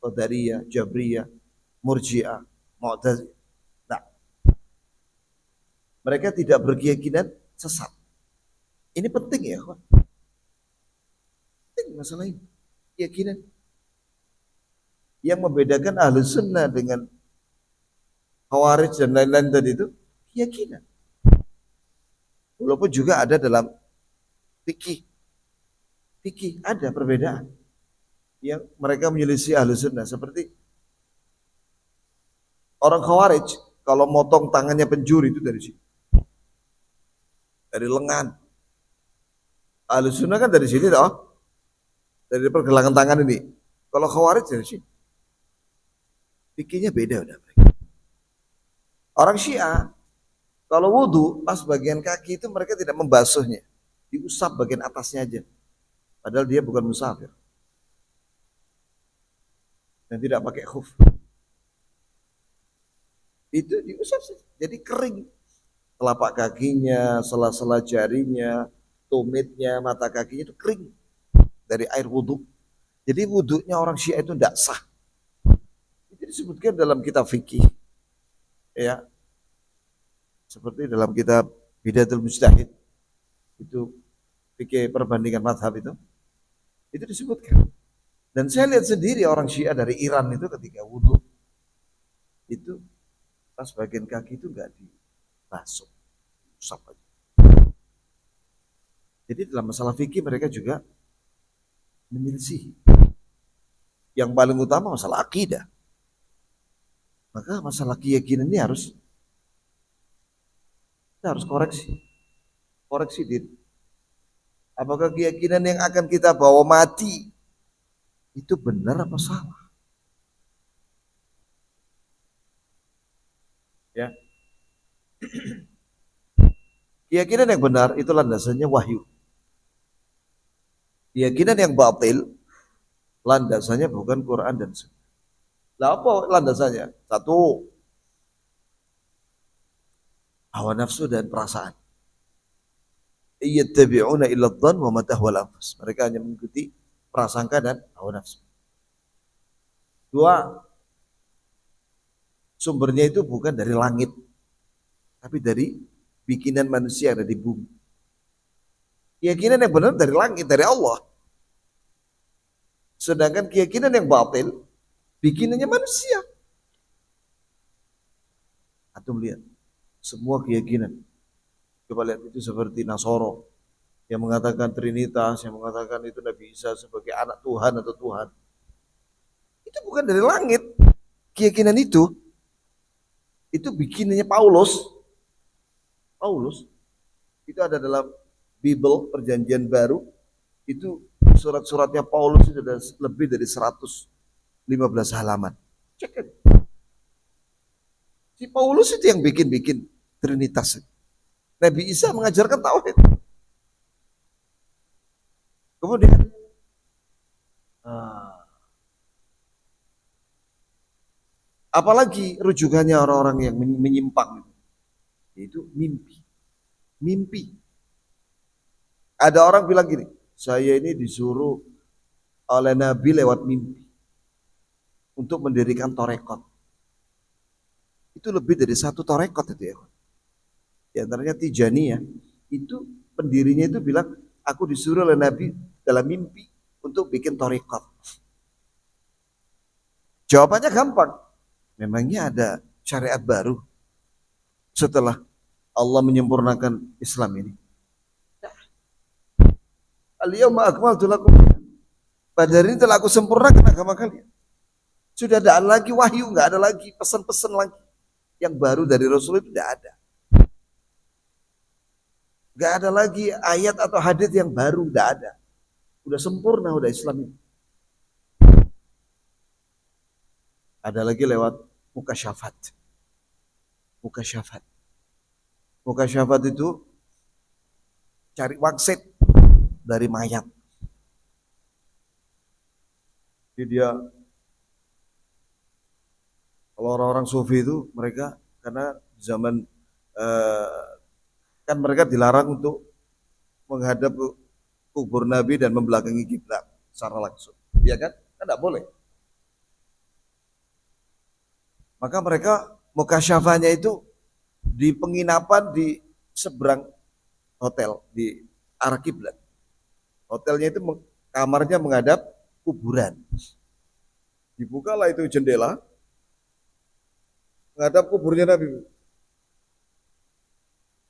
Qadariyah, Jabriyah, Murji'ah, Mu'tazilah. Nah, mereka tidak berkeyakinan sesat. Ini penting ya, kawan. Penting masalah ini. Keyakinan. Yang membedakan Ahlus Sunnah dengan Khawarij dan lain-lain tadi itu keyakinan. Walaupun juga ada dalam fikih. Fikih ada perbedaan. Yang mereka menyelisih Ahlus Sunnah seperti orang Khawarij kalau motong tangannya pencuri itu dari sini. dari lengan. Ahlus sunnah kan dari sini toh, dari pergelangan tangan ini. Kalau khawarij dari sini, pikirnya beda udah. Orang Syiah, kalau wudhu pas bagian kaki itu mereka tidak membasuhnya, diusap bagian atasnya aja. Padahal dia bukan musafir dan tidak pakai khuf. Itu diusap saja, jadi kering. Telapak kakinya, sela-sela jarinya, tumitnya, mata kakinya itu kering dari air wudhu. Jadi wudhunya orang Syiah itu tidak sah. Itu disebutkan dalam kitab fikih, ya, seperti dalam kitab Bidatul Mujtahid, itu fikih perbandingan mazhab itu disebutkan. Dan saya lihat sendiri orang Syiah dari Iran itu ketika wudhu itu pas bagian kaki itu nggak dibasuh, usap aja. Jadi dalam masalah fikih mereka juga menyelisihi. Yang paling utama masalah akidah. Maka masalah keyakinan ini kita harus koreksi diri. Apakah keyakinan yang akan kita bawa mati itu benar apa salah? Ya. Keyakinan yang benar itu landasannya wahyu. Keyakinan yang batil landasannya bukan Quran dan Sunnah. Lah apa landasannya? Satu, hawa nafsu dan perasaan. Iyattabi'una illa dhann wa ma tahwal anfus. Mereka hanya mengikuti prasangka dan hawa nafsu. Dua, sumbernya itu bukan dari langit, tapi dari bikinan manusia yang ada di bumi. Keyakinan yang benar dari langit, dari Allah. Sedangkan keyakinan yang batil, bikinannya manusia. Atau melihat semua keyakinan. Coba lihat itu seperti Nasoro yang mengatakan Trinitas, yang mengatakan itu Nabi Isa sebagai anak Tuhan atau Tuhan. Itu bukan dari langit. Keyakinan itu bikinannya Paulus. Paulus itu ada dalam Bible Perjanjian Baru, itu surat-suratnya Paulus itu ada lebih dari 115 halaman. Cek kan. Si Paulus itu yang bikin Trinitas. Nabi Isa mengajarkan tauhid. Kemudian apalagi rujukannya orang-orang yang menyimpang, yaitu mimpi. Mimpi. Ada orang bilang gini, saya ini disuruh oleh Nabi lewat mimpi untuk mendirikan torekot. Itu lebih dari satu torekot itu ya. Di antaranya Tijaniyah, itu pendirinya itu bilang, aku disuruh oleh Nabi dalam mimpi untuk bikin torekot. Jawabannya gampang. Memangnya ada syariat baru setelah Allah menyempurnakan Islam ini? Al-yawma akmaltu lakum. Pada hari ini telah aku sempurnakan agama kalian. Sudah tidak ada lagi wahyu, nggak ada lagi pesan-pesan lagi. Yang baru dari Rasul itu tidak ada. Nggak ada lagi ayat atau hadis yang baru, tidak ada. Udah sempurna, udah Islam ini. Ada lagi lewat mukasyafat. Mukasyafat. Mukasyafat itu cari wangsit dari mayat. Jadi dia, kalau orang-orang sufi itu mereka karena zaman kan mereka dilarang untuk menghadap kubur Nabi dan membelakangi kiblat secara langsung, ya kan? Kan tidak boleh. Maka mereka mukasyafahnya itu di penginapan di seberang hotel di arah kiblat. Hotelnya itu kamarnya menghadap kuburan. Dibukalah itu jendela menghadap kuburnya Nabi.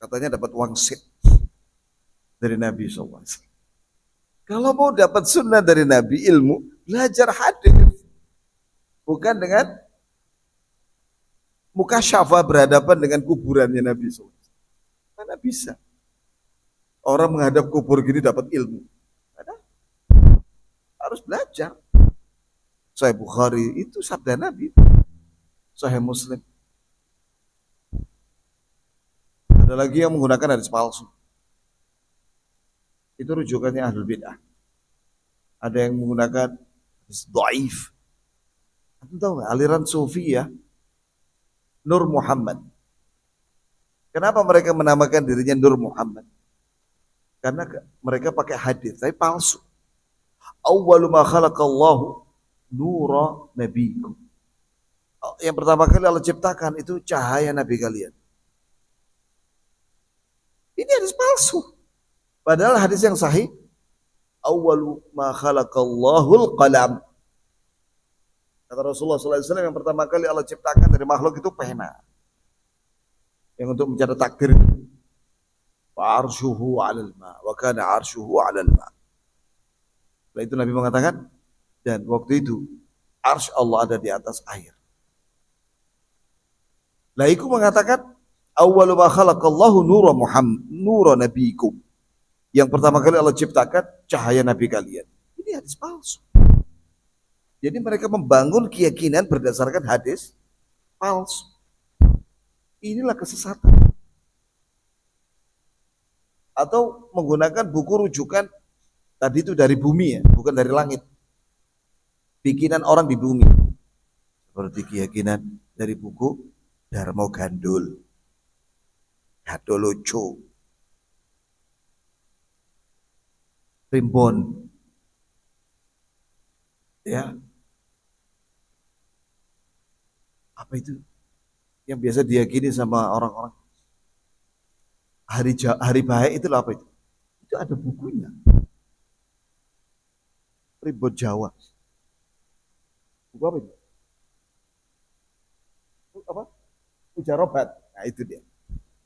Katanya dapat wangsit dari Nabi SAW. Kalau mau dapat sunnah dari Nabi, ilmu, belajar hadis. Bukan dengan mukasyafah berhadapan dengan kuburannya Nabi SAW. Mana bisa? Orang menghadap kubur gini dapat ilmu. Ada, harus belajar. Sahih Bukhari itu sabda Nabi. Sahih Muslim. Ada lagi yang menggunakan hadis palsu. Itu rujukannya ahlul bid'ah. Ada yang menggunakan hadis dhaif. Anda tahu nggak aliran sufi ya? Nur Muhammad. Kenapa mereka menamakan dirinya Nur Muhammad? Karena mereka pakai hadis, tapi palsu. Awwalu ma khalaqallahu nura nabikum. Yang pertama kali Allah ciptakan itu cahaya nabi kalian. Ini hadis palsu. Padahal hadis yang sahih, awwalu ma khalaqallahul qalam. Kata Rasulullah SAW, yang pertama kali Allah ciptakan dari makhluk itu pena. Yang untuk mencatat takdir. Wa arshuhu 'alal ma, wa kana arshuhu 'alal ma. Setelah itu Nabi mengatakan, dan waktu itu arsy Allah ada di atas air. Laiku mengatakan, awwalu ma khalaqallahu nura Muhammad, nura nabikum. Yang pertama kali Allah ciptakan cahaya nabi kalian. Ini hadis palsu. Jadi mereka membangun keyakinan berdasarkan hadis palsu. Inilah kesesatan. Atau menggunakan buku rujukan tadi itu dari bumi ya, bukan dari langit. Bikinan orang di bumi. Seperti keyakinan dari buku Darmo Gandul, Hadoloco, Primbon, ya, apa itu yang biasa diyakini sama orang-orang hari baik itu apa itu? Itu ada bukunya. Primbon Jawa. Buku apa itu? Apa? Mujarobat. Nah itu dia.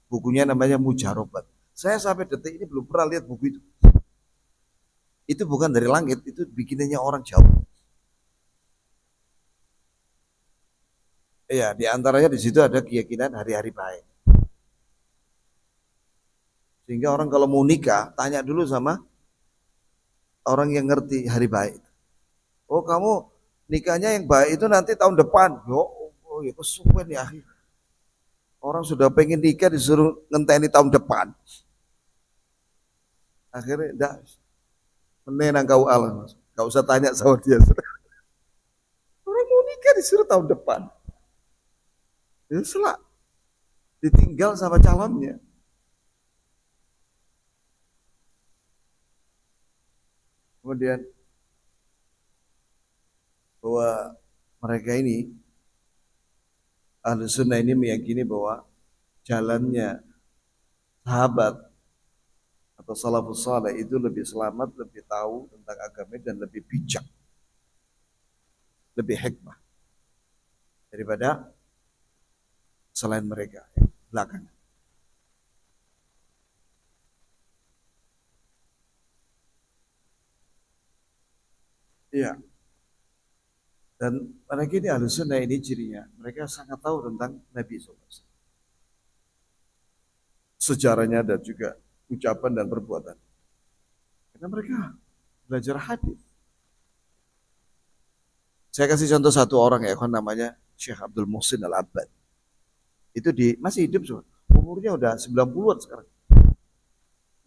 Bukunya namanya Mujarobat. Saya sampai detik ini belum pernah lihat buku itu. Itu bukan dari langit, itu bikinannya orang Jawa. Iya, di antaranya di situ ada keyakinan hari-hari baik. Sehingga orang kalau mau nikah, tanya dulu sama orang yang ngerti hari baik. Oh, kamu nikahnya yang baik itu nanti tahun depan. Oh ya kesuwen ya akhir. Orang sudah pengen nikah disuruh ngenteni tahun depan. Akhirnya enggak menenang kau Allah. Enggak usah tanya sama dia. Orang mau nikah disuruh tahun depan. Ya selak. Ditinggal sama calonnya. Kemudian bahwa mereka ini Ahlu Sunnah ini meyakini bahwa jalannya sahabat atau salafus saleh itu lebih selamat, lebih tahu tentang agama dan lebih bijak, lebih hikmah daripada selain mereka yang belakangan. Iya. Dan mereka ini Ahlu Sunnah ini cirinya, mereka sangat tahu tentang Nabi SAW. Sejarahnya dan juga ucapan dan perbuatan. Karena mereka belajar hadis. Saya kasih contoh satu orang ya, namanya Syekh Abdul Muhsin Al-Abbad. Itu masih hidup soal. Umurnya udah 90-an sekarang.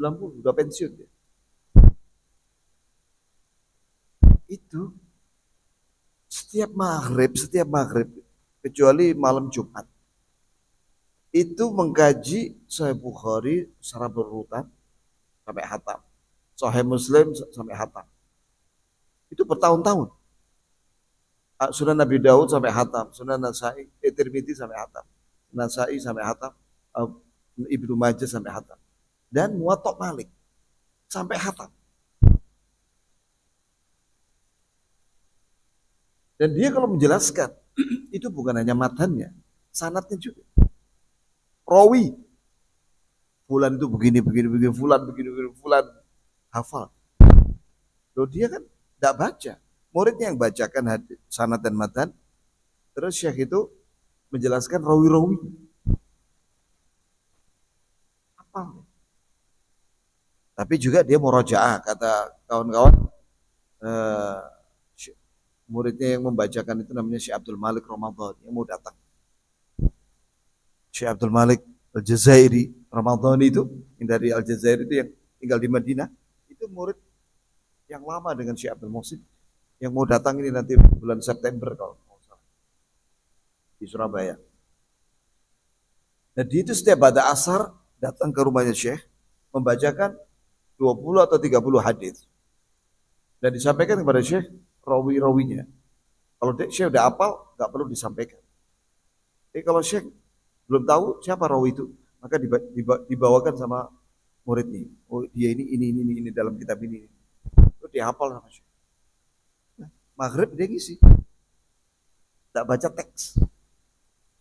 90, udah pensiun dia. Itu setiap maghrib kecuali malam Jumat itu mengkaji Sahih Bukhari secara berurutan sampai hatam, Sahih Muslim sampai hatam. Itu bertahun-tahun. Sunan Nabi Daud sampai hatam, Sunan Nasai, Tirmidzi sampai hatam, Nasai sampai hatam, Ibnu Majah sampai hatam, dan Muwatta Malik sampai hatam. Dan dia kalau menjelaskan itu bukan hanya matanya, sanatnya juga. Rawi, fulan itu begini, fulan begini, fulan hafal. Loh dia kan tidak baca, muridnya yang bacakan hadis, sanad dan matan. Terus syekh itu menjelaskan rawi-rawi. Apa? Tapi juga dia murojaah, kata kawan-kawan, eh, muridnya yang membacakan itu namanya Syekh Abdul Malik Ramadan yang mau datang. Syekh Abdul Malik Al-Jazairi Ramadan itu yang dari Al-Jazair itu yang tinggal di Madinah, itu murid yang lama dengan Syekh Abdul Muhsin yang mau datang ini nanti bulan September kalau mau salah di Surabaya. Dan dia itu setiap pada asar datang ke rumahnya Syekh membacakan 20 atau 30 hadis dan disampaikan kepada Syekh rawi-rawinya. Kalau Syekh udah hafal nggak perlu disampaikan. Tapi kalau Syekh belum tahu siapa rawi itu, maka dibawakan sama muridnya. Oh dia ini dalam kitab ini. Itu dia hafal sama Syekh. Nah, maghrib dia ngisi. Tak baca teks.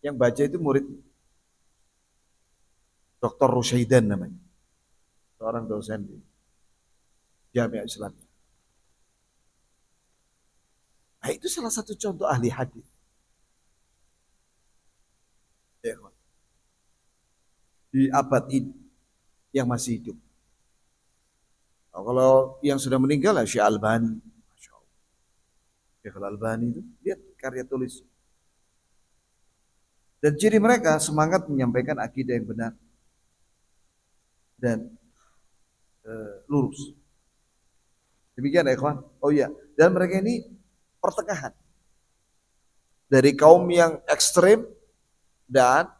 Yang baca itu murid Dr. Rusyaidan namanya. Seorang dosen di Jamiah Islam. Nah, itu salah satu contoh ahli hadis. Ya, di abad ini yang masih hidup. Nah, kalau yang sudah meninggal lah Syekh Albani. Masya Allah. Syekh Albani itu lihat karya tulis. Dan ciri mereka semangat menyampaikan akidah yang benar dan lurus. Demikian ya ikhwan. Oh iya, dan mereka ini pertengahan dari kaum yang ekstrim dan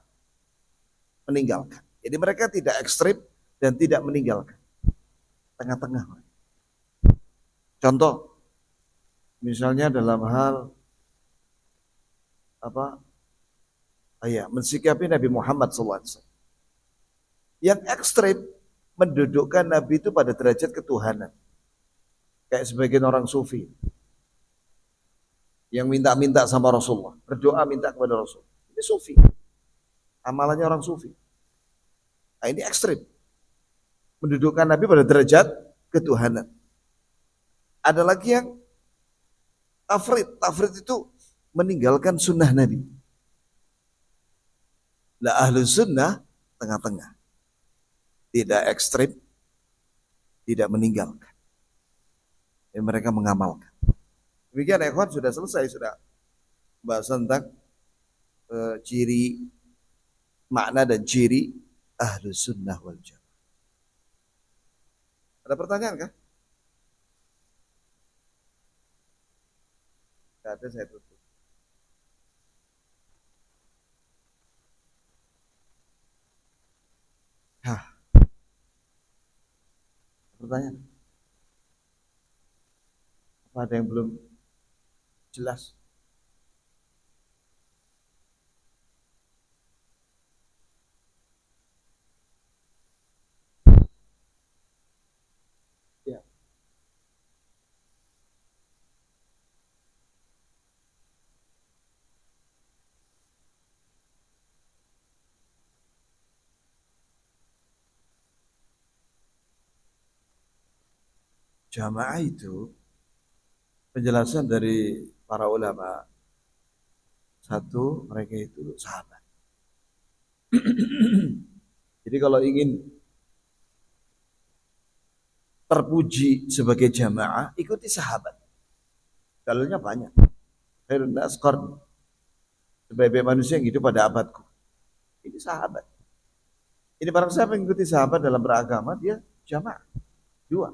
meninggalkan. Jadi mereka tidak ekstrim dan tidak meninggalkan. Tengah-tengah. Contoh, misalnya dalam hal mensikapi Nabi Muhammad SAW. Yang ekstrim mendudukkan Nabi itu pada derajat ketuhanan. Kayak sebagian orang sufi. Yang minta-minta sama Rasulullah. Berdoa minta kepada Rasul. Ini sufi. Amalannya orang sufi. Nah ini ekstrim. Mendudukkan Nabi pada derajat ketuhanan. Ada lagi yang tafrid. Tafrid itu meninggalkan sunnah Nabi. Lah ahlu sunnah tengah-tengah. Tidak ekstrim, tidak meninggalkan. Dan mereka mengamalkan. Demikian ya ikhwan, sudah selesai, sudah bahas tentang ciri, makna dan ciri ahlu sunnah wal jamaah. Ada pertanyaan kah? Tidak ada, saya tutup. Pertanyaan? Apa ada yang belum jelas? Ya. Jamaah itu penjelasan dari para ulama. Satu, mereka itu sahabat. Jadi kalau ingin terpuji sebagai jamaah, ikuti sahabat. Dalilnya banyak. Khairun nas qarni. Sebaik-baik manusia yang hidup pada abadku. Ini sahabat. Ini barang siapa yang ikuti sahabat dalam beragama, dia jamaah. Dua.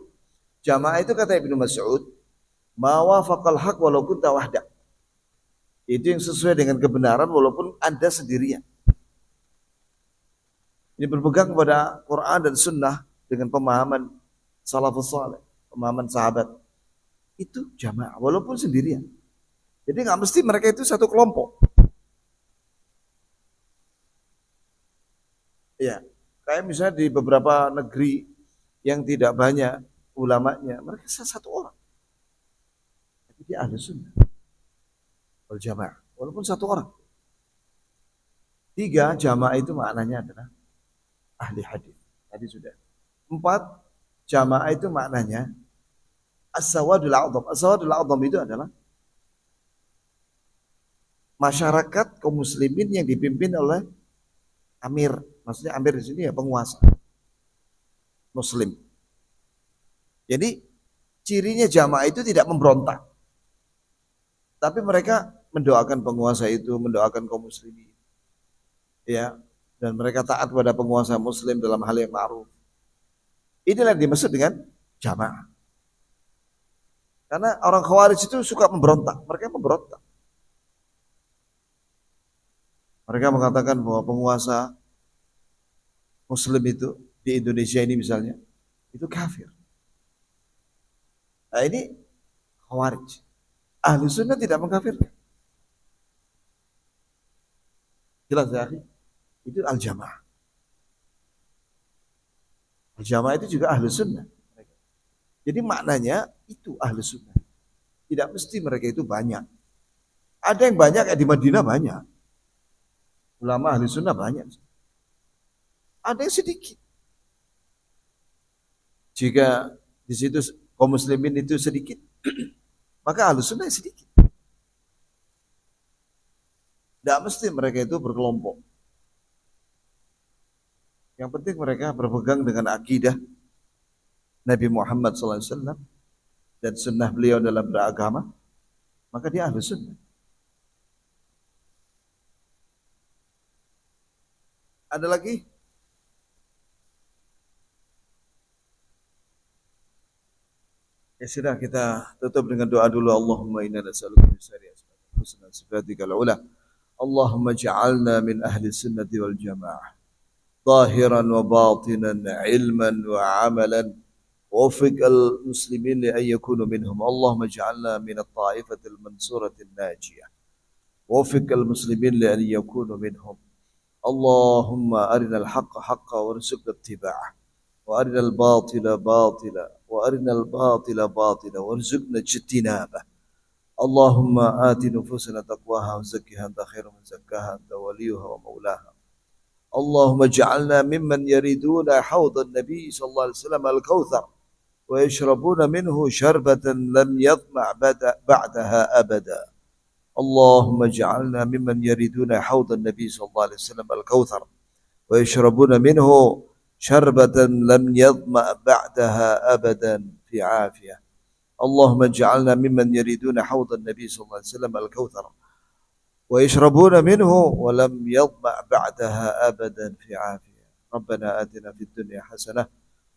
Jamaah itu kata Ibnu Mas'ud, ma wafaqal haq walau kunta wahda. Itu yang sesuai dengan kebenaran walaupun Anda sendirian. Ini berpegang kepada Quran dan Sunnah dengan pemahaman salafus saleh, pemahaman sahabat. Itu jamaah walaupun sendirian. Jadi nggak mesti mereka itu satu kelompok. Ya, kayak misalnya di beberapa negeri yang tidak banyak ulamanya, mereka satu orang. Tapi dia ahli sunnah wal jamaah, walaupun satu orang. Tiga, jamaah itu maknanya adalah ahli hadis. Tadi sudah. Empat, jamaah itu maknanya as-sawadul a'dham. As-sawadul a'dham itu adalah masyarakat kaum muslimin yang dipimpin oleh amir. Maksudnya amir di sini ya penguasa muslim. Jadi cirinya jamaah itu tidak memberontak, tapi mereka mendoakan penguasa itu, mendoakan kaum muslimin, ya, dan mereka taat pada penguasa muslim dalam hal yang ma'ruf. Inilah yang dimaksud dengan jamaah. Karena orang Khawarij itu suka memberontak, mereka memberontak. Mereka mengatakan bahwa penguasa muslim itu di Indonesia ini misalnya, itu kafir. Nah ini Khawarij. Ahlu sunnah tidak mengkafirkan. Jelas ya, akhi? Itu al-jamaah. Al-jamaah itu juga ahlu sunnah. Jadi maknanya itu ahlu sunnah. Tidak mesti mereka itu banyak. Ada yang banyak di Madinah banyak. Ulama ahli sunnah banyak. Ada yang sedikit. Jika di situ kaum muslimin itu sedikit, maka ahli sunnah sedikit. Tidak mesti mereka itu berkelompok. Yang penting mereka berpegang dengan akidah Nabi Muhammad SAW dan sunnah beliau dalam beragama, maka dia ahli sunnah. Ada lagi? Ya sudah, kita tutup dengan doa dulu. Allahumma inna nas'aluka min syarri asma'ika husna sifatikal ula. Allahumma ja'alna min ahli sunnati wal jamaah. ظاهرا وباطنا علما وعملا ووفق المسلمين لأن يكونوا منهم اللهم اجعلنا من الطائفة المنصورة الناجية ووفق المسلمين لأن يكونوا منهم اللهم أرنا الحق حقا وارزقنا اتباعه وأرنا الباطل باطلا وأرنا الباطل باطلا وارزقنا اجتنابه اللهم آت نفوسنا تقواها وزكها أنت خير من زكاها أنت وليها ومولاها اللهم اجعلنا ممن يريدون حوض النبي صلى الله عليه وسلم الكوثر ويشربون منه شربة لم يظمأ بعدها أبدا اللهم اجعلنا ممن يريدون حوض النبي صلى الله عليه وسلم الكوثر ويشربون منه شربة لم يظمأ بعدها أبدا في عافية اللهم اجعلنا ممن يريدون حوض النبي صلى الله عليه وسلم الكوثر ويشربون منه ولم يظمأ بعدها أبدا في عافية ربنا آتنا في الدنيا حسنة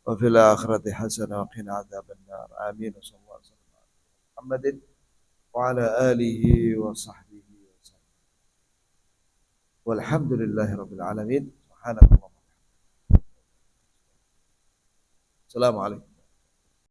وفي الآخرة حسنة وقنا عذاب النار آمين وصلى الله وسلم على محمد وعلى آله وصحبه وسلم والحمد لله رب العالمين سبحانك اللهم وبحمدك السلام عليكم.